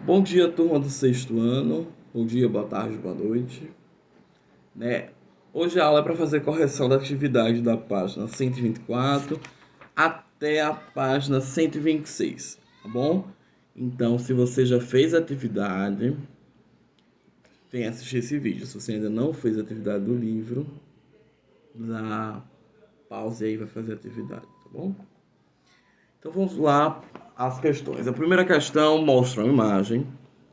Bom dia, turma do sexto ano. Bom dia, boa tarde, boa noite. Hoje a aula é para fazer correção da atividade da página 124 até a página 126, tá bom? Então, se você já fez a atividade, venha assistir esse vídeo. Se você ainda não fez a atividade do livro, dá pause aí e vai fazer a atividade, tá bom? Então vamos lá às questões. A primeira questão mostra uma imagem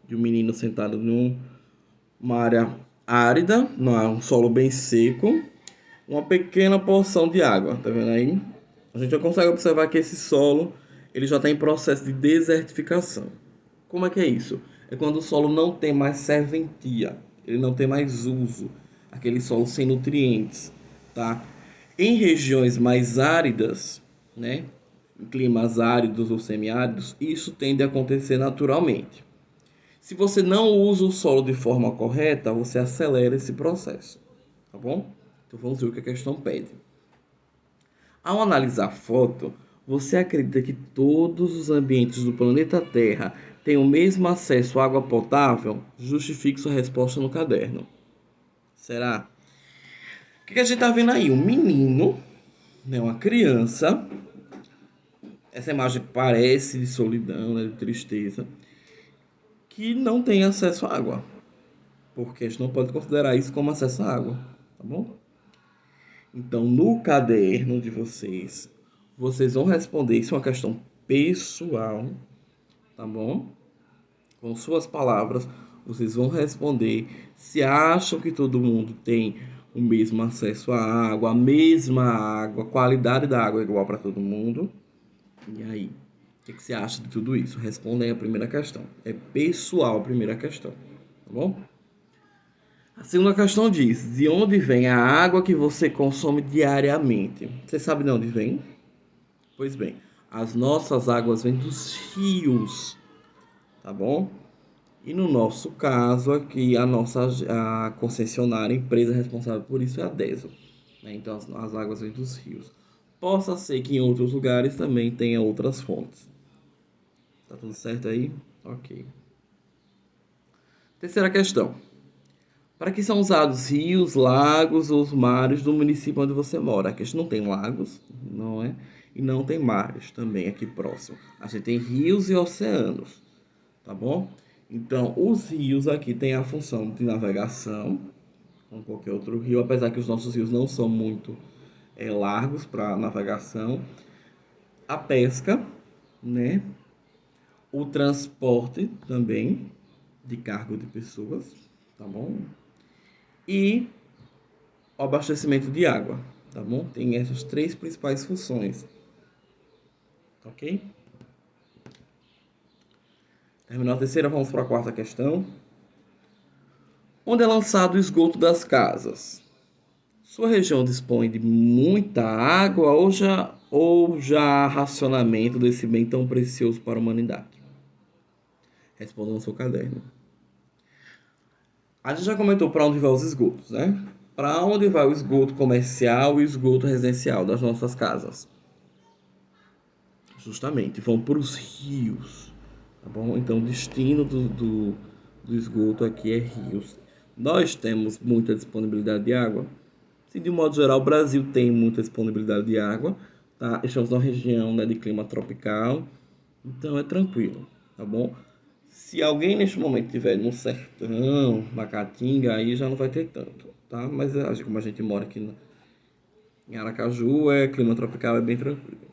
de um menino sentado numa área árida, um solo bem seco, uma pequena porção de água, tá vendo aí? A gente já consegue observar que esse solo ele já está em processo de desertificação. Como é que é isso? É quando o solo não tem mais serventia, ele não tem mais uso, aquele solo sem nutrientes, tá? Em regiões mais áridas, né, em climas áridos ou semiáridos, isso tende a acontecer naturalmente. Se você não usa o solo de forma correta, você acelera esse processo, tá bom? Então vamos ver o que a questão pede. Ao analisar a foto, você acredita que todos os ambientes do planeta Terra têm o mesmo acesso à água potável? Justifique sua resposta no caderno. Será? O que a gente está vendo aí? Um menino, né, uma criança. Essa imagem parece de solidão, né, de tristeza, que não tem acesso à água. Porque a gente não pode considerar isso como acesso à água, tá bom? Então, no caderno de vocês, vocês vão responder, isso é uma questão pessoal, tá bom? Com suas palavras, vocês vão responder se acham que todo mundo tem o mesmo acesso à água, a mesma água, a qualidade da água é igual para todo mundo. E aí, o que você acha de tudo isso? Responda aí a primeira questão. É pessoal a primeira questão, tá bom? A segunda questão diz: de onde vem a água que você consome diariamente? Você sabe de onde vem? Pois bem, as nossas águas vêm dos rios, tá bom? E no nosso caso aqui, a concessionária, a empresa responsável por isso é a DESO, né? Então as águas vêm dos rios. Possa ser que em outros lugares também tenha outras fontes. Tá tudo certo aí? Ok. Terceira questão. Para que são usados rios, lagos ou os mares do município onde você mora? Aqui a gente não tem lagos, não é? E não tem mares também aqui próximo. A gente tem rios e oceanos, tá bom? Então, os rios aqui têm a função de navegação, como qualquer outro rio, apesar que os nossos rios não são muito largos para navegação. A pesca, né? O transporte também de cargo de pessoas, tá bom? E o abastecimento de água, tá bom? Tem essas três principais funções, ok? Terminou a terceira, vamos para a quarta questão. Onde é lançado o esgoto das casas? Sua região dispõe de muita água ou já há racionamento desse bem tão precioso para a humanidade? Responda no seu caderno. A gente já comentou para onde vai os esgotos, né? Para onde vai o esgoto comercial e o esgoto residencial das nossas casas? Justamente, vão para os rios, tá bom? Então, o destino do esgoto aqui é rios. Nós temos muita disponibilidade de água. Se de um modo geral o Brasil tem muita disponibilidade de água, tá? Estamos numa região, né, de clima tropical, então é tranquilo, tá bom? Se alguém neste momento estiver no sertão, na Caatinga, aí já não vai ter tanto, tá? Mas como a gente mora aqui em Aracaju, clima tropical, é bem tranquilo.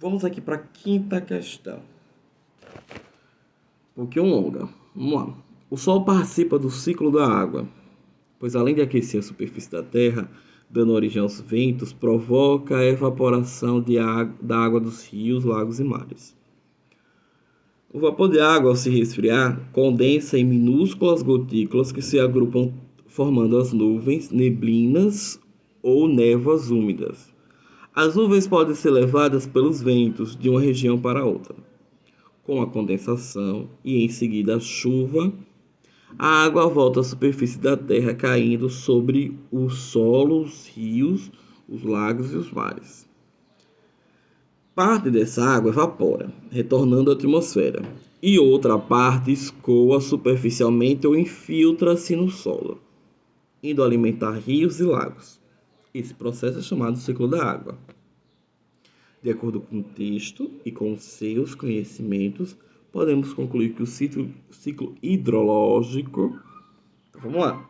Vamos aqui para a quinta questão. Um pouquinho longa. Vamos lá. O Sol participa do ciclo da água, pois além de aquecer a superfície da Terra, dando origem aos ventos, provoca a evaporação da água dos rios, lagos e mares. O vapor de água, ao se resfriar, condensa em minúsculas gotículas que se agrupam formando as nuvens, neblinas ou névoas úmidas. As nuvens podem ser levadas pelos ventos de uma região para outra. Com a condensação e em seguida a chuva, a água volta à superfície da terra caindo sobre o solo, os rios, os lagos e os mares. Parte dessa água evapora, retornando à atmosfera, e outra parte escoa superficialmente ou infiltra-se no solo, indo alimentar rios e lagos. Esse processo é chamado ciclo da água. De acordo com o texto e com seus conhecimentos, podemos concluir que o ciclo hidrológico. Então, vamos lá.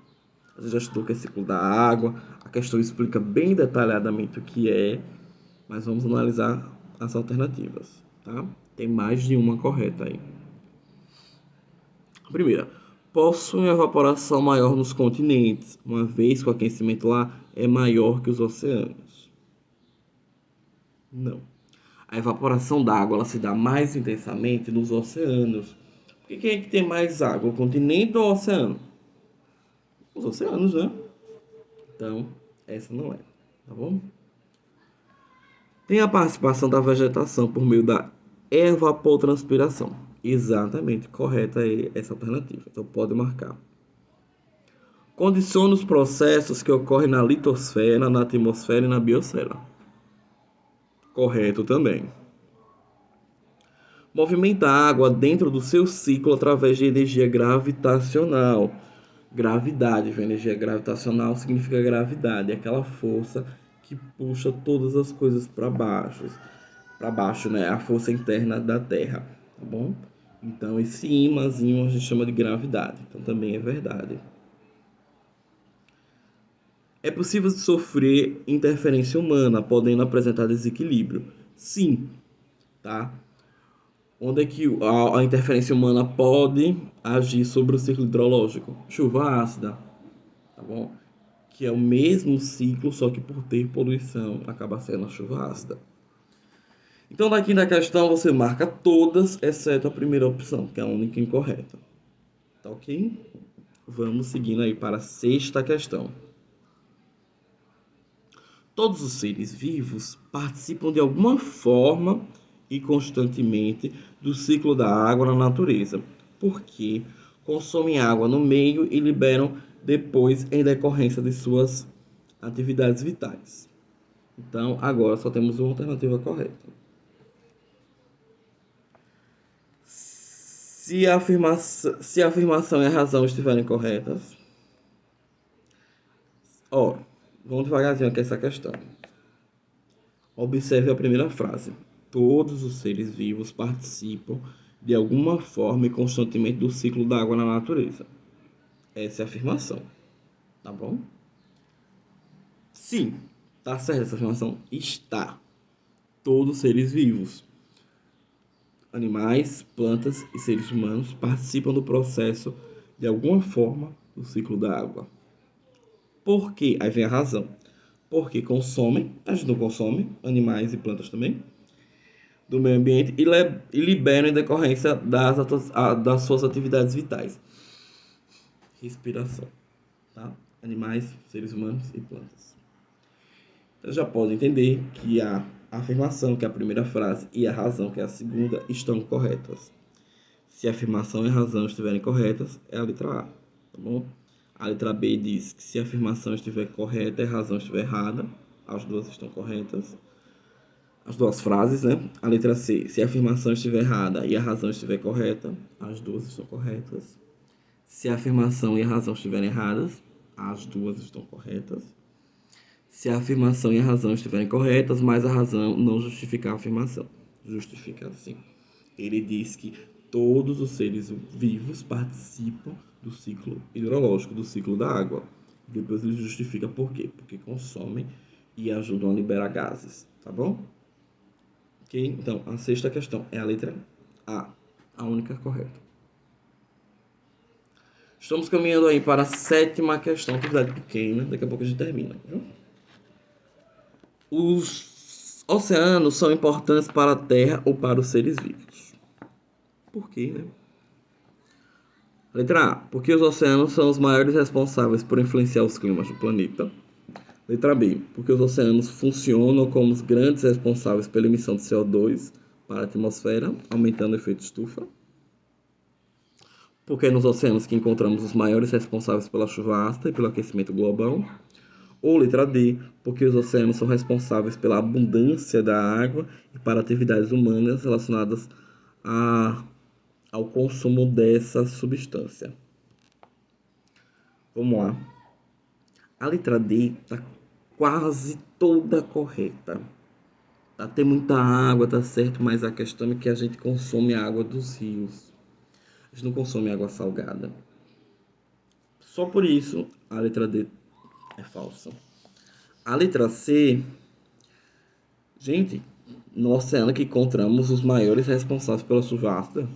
Você já estudou o que é ciclo da água, a questão explica bem detalhadamente o que é, mas vamos analisar as alternativas, tá? Tem mais de uma correta aí. A primeira, possui evaporação maior nos continentes, uma vez que o aquecimento lá é maior que os oceanos. Não. A evaporação da água ela se dá mais intensamente nos oceanos. Porque quem é que tem mais água, o continente ou o oceano? Os oceanos, né? Então, essa não é, tá bom? Tem a participação da vegetação por meio da evapotranspiração. Exatamente, correta aí essa alternativa. Então pode marcar. Condiciona os processos que ocorrem na litosfera, na atmosfera e na biosfera. Correto também. Movimenta a água dentro do seu ciclo através de energia gravitacional. Gravidade, energia gravitacional significa gravidade, é aquela força que puxa todas as coisas para baixo, né? A força interna da Terra, tá bom? Então esse ímãzinho a gente chama de gravidade, então também é verdade. É possível sofrer interferência humana, podendo apresentar desequilíbrio? Sim, tá? Onde é que a interferência humana pode agir sobre o ciclo hidrológico? Chuva ácida, tá bom? Que é o mesmo ciclo, só que por ter poluição acaba sendo a chuva ácida. Então, daqui na questão você marca todas, exceto a primeira opção, que é a única incorreta. Tá ok? Vamos seguindo aí para a sexta questão. Todos os seres vivos participam de alguma forma e constantemente do ciclo da água na natureza, porque consomem água no meio e liberam depois em decorrência de suas atividades vitais. Então, agora só temos uma alternativa correta. Se a afirmação e a razão estiverem corretas, vamos devagarzinho aqui essa questão. Observe a primeira frase. Todos os seres vivos participam de alguma forma e constantemente do ciclo da água na natureza. Essa é a afirmação, tá bom? Sim, tá certa essa afirmação? Está. Todos os seres vivos, animais, plantas e seres humanos participam do processo de alguma forma do ciclo da água. Por quê? Aí vem a razão. Porque consomem, a gente não consome, animais e plantas também, do meio ambiente e liberam em decorrência das suas atividades vitais. Respiração, tá? Animais, seres humanos e plantas. Então já pode entender que a afirmação, que é a primeira frase, e a razão, que é a segunda, estão corretas. Se a afirmação e a razão estiverem corretas, é a letra A, tá bom? A letra B diz que se a afirmação estiver correta e a razão estiver errada, as duas estão corretas. As duas frases, né? A letra C, se a afirmação estiver errada e a razão estiver correta, as duas estão corretas. Se a afirmação e a razão estiverem erradas, as duas estão corretas. Se a afirmação e a razão estiverem corretas, mas a razão não justificar a afirmação. Justifica sim. Ele diz que todos os seres vivos participam do ciclo hidrológico, do ciclo da água. Depois ele justifica por quê? Porque consomem e ajudam a liberar gases, tá bom? Ok? Então, a sexta questão é a letra a única correta. Estamos caminhando aí para a sétima questão, atividade pequena, daqui a pouco a gente termina, viu? Os oceanos são importantes para a Terra ou para os seres vivos? Por quê, né? Letra A, porque os oceanos são os maiores responsáveis por influenciar os climas do planeta. Letra B, porque os oceanos funcionam como os grandes responsáveis pela emissão de CO2 para a atmosfera, aumentando o efeito estufa. Porque é nos oceanos que encontramos os maiores responsáveis pela chuva ácida e pelo aquecimento global. Ou letra D, porque os oceanos são responsáveis pela abundância da água e para atividades humanas relacionadas a, ao consumo dessa substância. Vamos lá. A letra D está quase toda correta. Tá, tem muita água, tá certo, mas a questão é que a gente consome a água dos rios. A gente não consome água salgada. Só por isso, a letra D é falsa. A letra C, gente, no oceano que encontramos os maiores responsáveis pela chuvasca,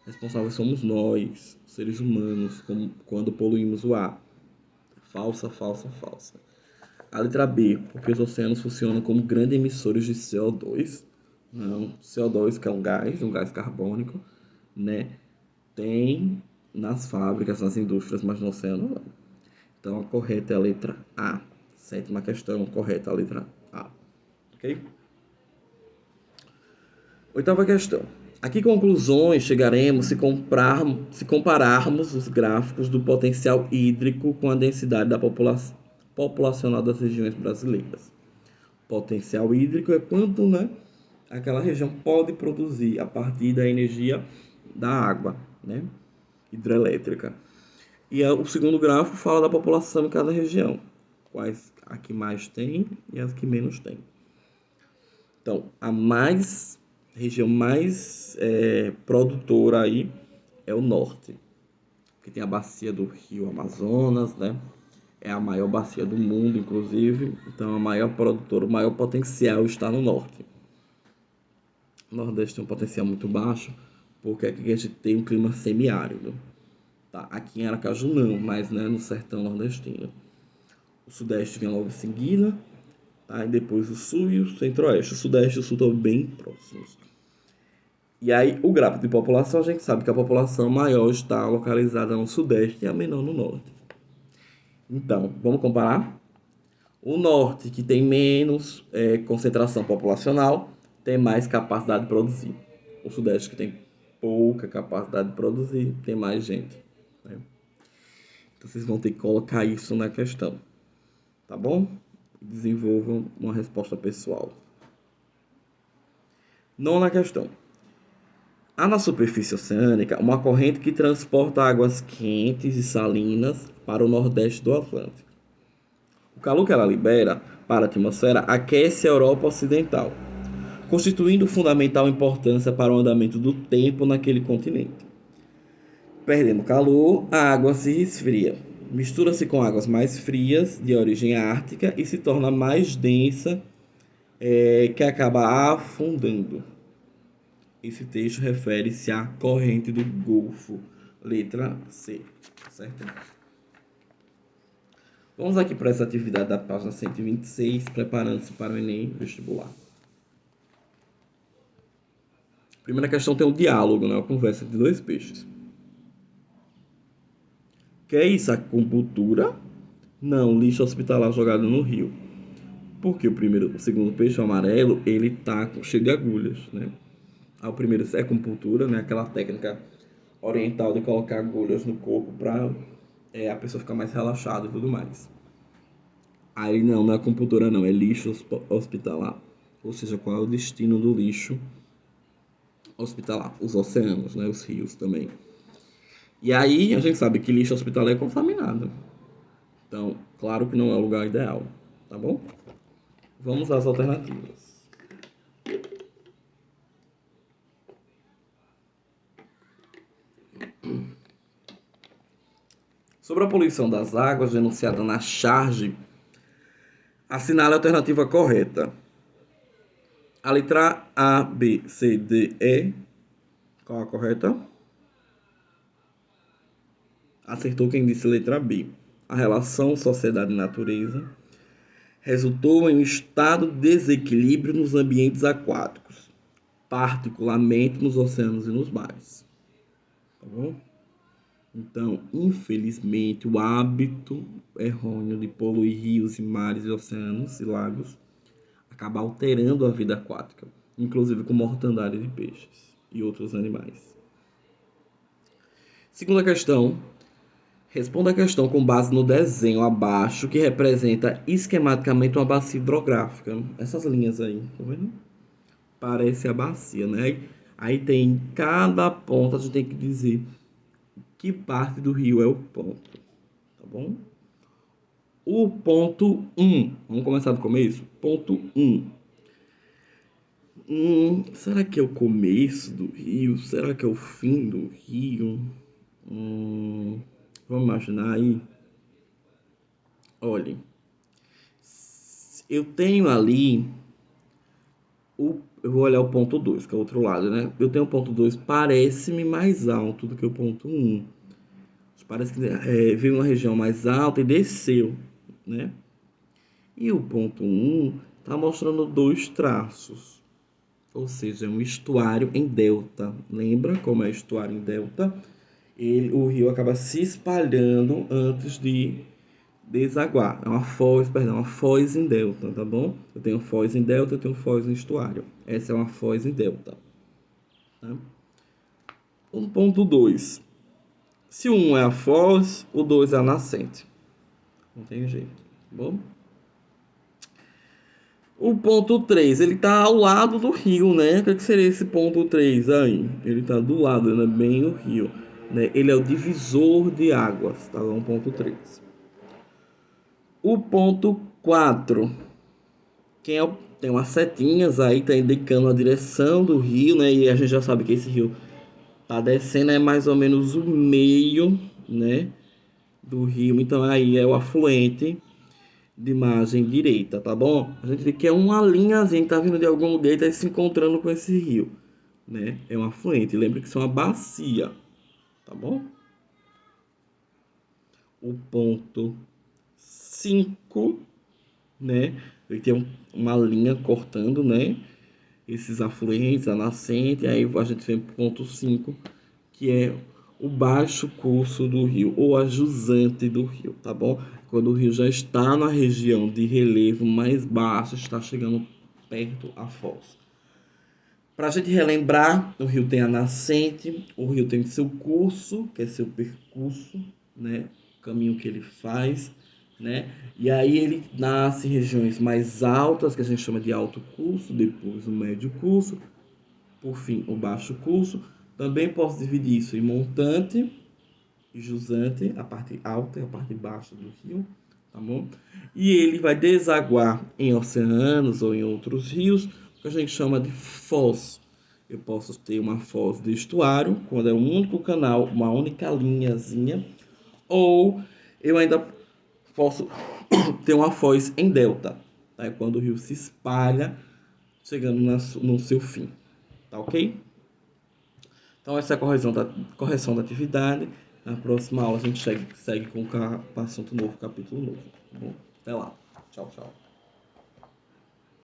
responsáveis somos nós, seres humanos, quando poluímos o ar. Falsa, falsa, falsa. A letra B, porque os oceanos funcionam como grandes emissores de CO2. Não, CO2 que é um gás carbônico, né? Tem nas fábricas, nas indústrias, mas no oceano não. Então a correta é a letra A. Sétima questão, correta a letra A. Ok? Oitava questão. A que conclusões chegaremos se compararmos os gráficos do potencial hídrico com a densidade da populacional das regiões brasileiras? Potencial hídrico é quanto, né, aquela região pode produzir a partir da energia da água, né, hidrelétrica. E o segundo gráfico fala da população em cada região, quais a que mais tem e as que menos tem. Então, região mais produtora aí é o norte, que tem a bacia do Rio Amazonas, né? É a maior bacia do mundo, inclusive. Então, a maior produtora, o maior potencial está no norte. O Nordeste tem um potencial muito baixo, porque aqui a gente tem um clima semiárido. Tá? Aqui em Aracaju não, mas né, no sertão nordestino. O Sudeste vem logo em seguida, tá? E depois o Sul e o Centro-Oeste. O Sudeste e o Sul estão bem próximos. E aí, o gráfico de população, a gente sabe que a população maior está localizada no Sudeste e a menor no Norte. Então, vamos comparar? O Norte, que tem menos concentração populacional, tem mais capacidade de produzir. O Sudeste, que tem pouca capacidade de produzir, tem mais gente, né? Então, vocês vão ter que colocar isso na questão, tá bom? Desenvolvam uma resposta pessoal. Nona questão. Há na superfície oceânica uma corrente que transporta águas quentes e salinas para o nordeste do Atlântico. O calor que ela libera para a atmosfera aquece a Europa Ocidental, constituindo fundamental importância para o andamento do tempo naquele continente. Perdendo calor, a água se resfria, mistura-se com águas mais frias de origem ártica e se torna mais densa, que acaba afundando. Esse texto refere-se à corrente do Golfo, letra C, certo? Vamos aqui para essa atividade da página 126, preparando-se para o Enem vestibular. Primeira questão tem o diálogo, né? A conversa de dois peixes. Que é isso? Acupuntura? Não, lixo hospitalar jogado no rio. Porque o segundo peixe, o amarelo, ele tá cheio de agulhas, né? O primeiro é acupuntura, né? Aquela técnica oriental de colocar agulhas no corpo para a pessoa ficar mais relaxada e tudo mais. Aí não é acupuntura não, é lixo hospitalar. Ou seja, qual é o destino do lixo hospitalar? Os oceanos, né? Os rios também. E aí a gente sabe que lixo hospitalar é contaminado. Então, claro que não é o lugar ideal, tá bom? Vamos às alternativas. Sobre a poluição das águas denunciada na charge, assinale a alternativa correta. A letra A, B, C, D, E. Qual a correta? Acertou quem disse letra B. A relação sociedade e natureza resultou em um estado de desequilíbrio nos ambientes aquáticos, particularmente nos oceanos e nos mares. Tá bom? Então, infelizmente, o hábito errôneo de poluir rios e mares e oceanos e lagos acaba alterando a vida aquática, inclusive com mortandade de peixes e outros animais. Segunda questão. Responda a questão com base no desenho abaixo, que representa esquematicamente uma bacia hidrográfica. Essas linhas aí, tá vendo? Parece a bacia, né? Aí tem cada ponto, a gente tem que dizer que parte do rio é o ponto, tá bom? O ponto 1, vamos começar do começo? Ponto 1. Será que é o começo do rio? Será que é o fim do rio? Vamos imaginar aí. Olhem, eu tenho ali eu vou olhar o ponto 2, que é o outro lado, né? Eu tenho o ponto 2, parece-me mais alto do que o ponto 1. Parece que veio uma região mais alta e desceu, né? E o ponto 1 está mostrando dois traços, ou seja, é um estuário em delta. Lembra como é estuário em delta? O rio acaba se espalhando antes de desaguar. É uma foz, perdão, uma foz em delta, tá bom? Eu tenho foz em delta, eu tenho foz em estuário. Essa é uma foz em delta. Tá? O ponto 2. Se o 1 é a foz, o 2 é a nascente. Não tem jeito, tá bom? O ponto 3, ele tá ao lado do rio, né? O que seria esse ponto 3 aí? Ele tá do lado, né? Bem o rio, né? Ele é o divisor de águas, tá bom? Ponto 3. O ponto 4, tem umas setinhas aí, tá indicando a direção do rio, né? E a gente já sabe que esse rio tá descendo, é mais ou menos o meio, né? Do rio, então aí é o afluente de margem direita, tá bom? A gente vê que é uma linhazinha que tá vindo de algum lugar e tá se encontrando com esse rio, né? É um afluente, lembra que isso é uma bacia, tá bom? O ponto 5, né? Ele tem uma linha cortando, né? Esses afluentes, a nascente, aí a gente vem pro ponto 5, que é o baixo curso do rio, ou a jusante do rio, tá bom? Quando o rio já está na região de relevo mais baixo, está chegando perto à foz. Para a gente relembrar, o rio tem a nascente, o rio tem seu curso, que é seu percurso, né? O caminho que ele faz, né? E aí ele nasce em regiões mais altas, que a gente chama de alto curso, depois o médio curso, por fim o baixo curso. Também posso dividir isso em montante e jusante, a parte alta e a parte baixa do rio, tá bom? E ele vai desaguar em oceanos ou em outros rios, que a gente chama de foz. Eu posso ter uma foz de estuário, quando é um único canal, uma única linhazinha, ou eu ainda posso ter uma foz em delta, tá? É quando o rio se espalha, chegando no seu fim, tá ok? Então, essa é a correção da atividade. Na próxima aula, a gente segue com o assunto novo, capítulo novo. Tá bom? Até lá. Tchau, tchau.